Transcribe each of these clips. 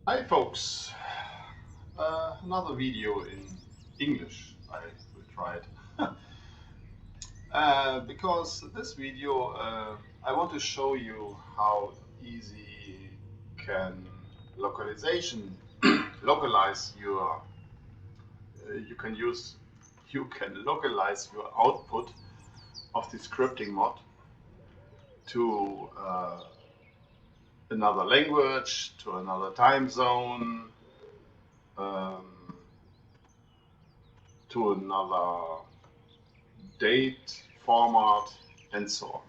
Hi folks, another video in English. I will try it because this video I want to show you how easy can localization localize your you can use you can localize your output of the scripting mod to another language, to another time zone, um, to another date, format, and so on.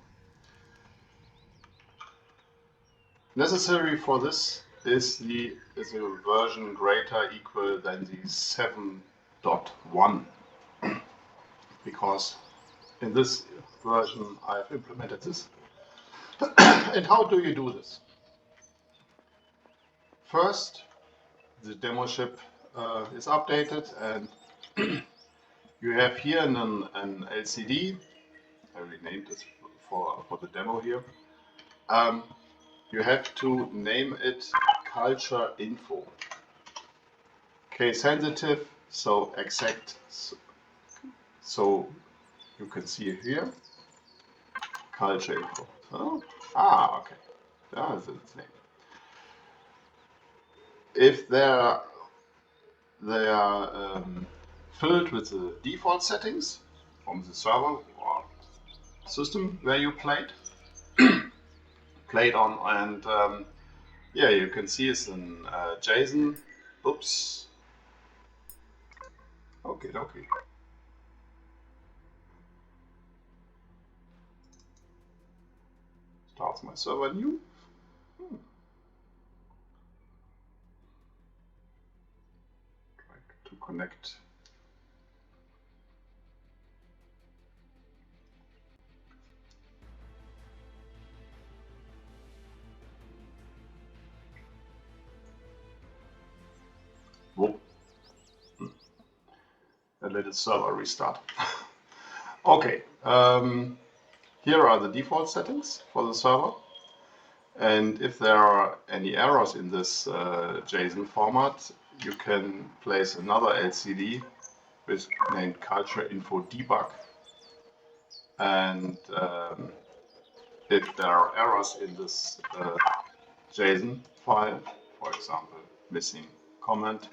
Necessary for this is a version greater equal than the 7.1 because in this version I've implemented this. And how do you do this? First, the demo ship is updated and you have here an LCD. I renamed it for the demo here. You have to name it culture info. Case sensitive, so exact. So you can see it here. Culture info. Oh, okay. That's its name. If they are filled with the default settings from the server or system where you played on, and yeah, you can see it's in JSON. Oops. Okay. Starts my server new. Try to connect. Whoop. And let the server restart. Okay. Here are the default settings for the server. And if there are any errors in this JSON format, you can place another LCD with named culture info debug. And if there are errors in this JSON file, for example, missing comment,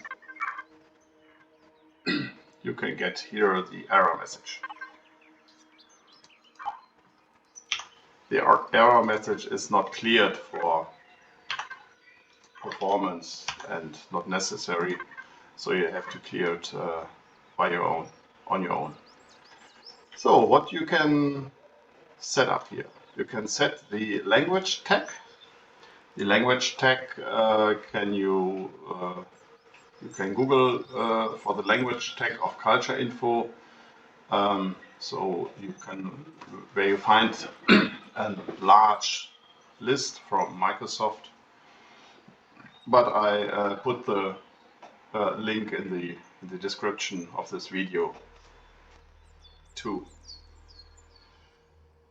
you can get here the error message. The error message is not cleared for performance and not necessary, so you have to clear it on your own. So what you can set up here, you can set the language tag. The language tag you can Google for the language tag of culture info. So you can where you find a large list from Microsoft. But I put the link in the description of this video too.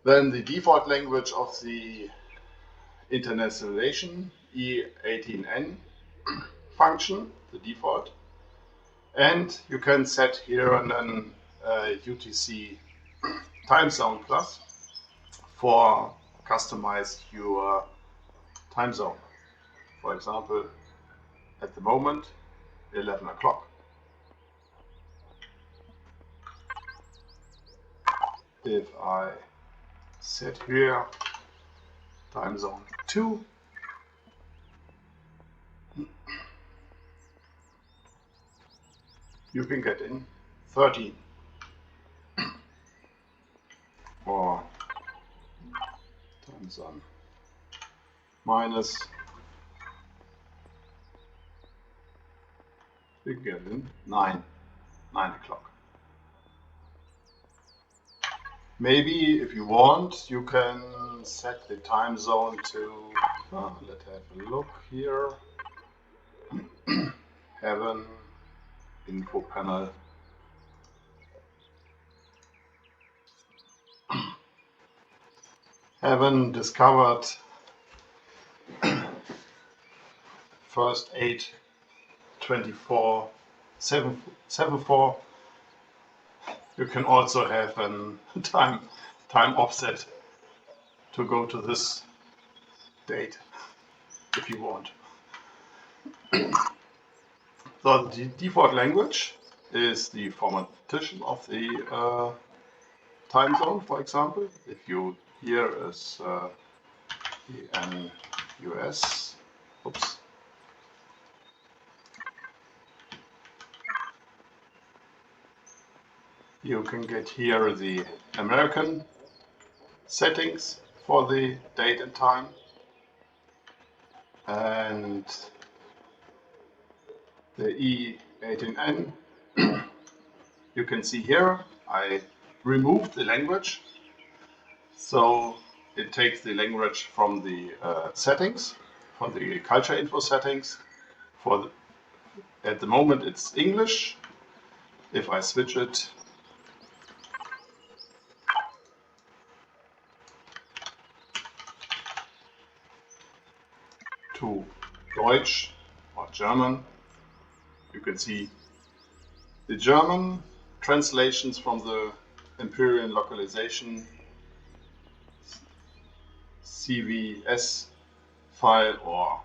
Then the default language of the internationalization E18N function, the default. And you can set here an UTC time zone plus for customize your time zone. For example, at the moment, 11 o'clock. If I set here time zone 2, you can get in 13 or time zone minus, you can get in 9 o'clock. Maybe if you want, you can set the time zone to, let's have a look here, heaven, info panel. Heaven discovered first 824 774. You can also have a time offset to go to this date if you want. So the default language is the formattation of the time zone, for example. If you here is the US, oops. You can get here the American settings for the date and time, and the E18N. You can see here I removed the language, so it takes the language from the settings, from the culture info settings. At the moment it's English. If I switch it to Deutsch or German, you can see the German translations from the Imperial localization CVS file, or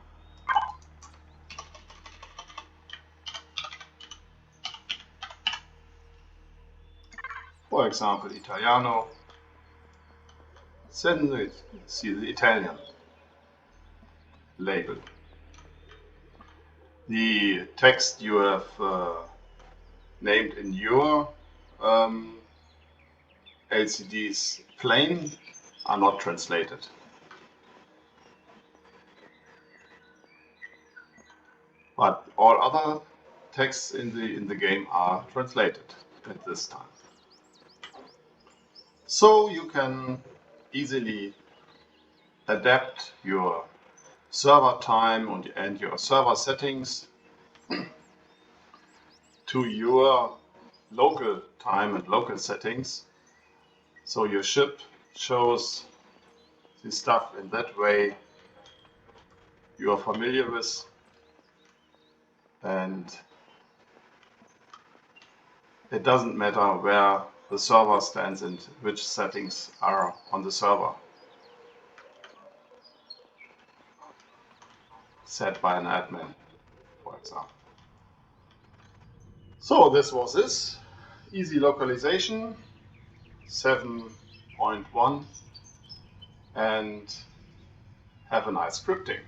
for example Italiano. Then you see the Italian label. The text you have named in your LCDs plain are not translated. But all other texts in the game are translated at this time. So you can easily adapt your server time and your server settings to your local time and local settings. So your ship shows the stuff in that way you are familiar with, and it doesn't matter where the server stands and which settings are on the server set by an admin, for example. So this was this easy localization 7.1, and have a nice scripting.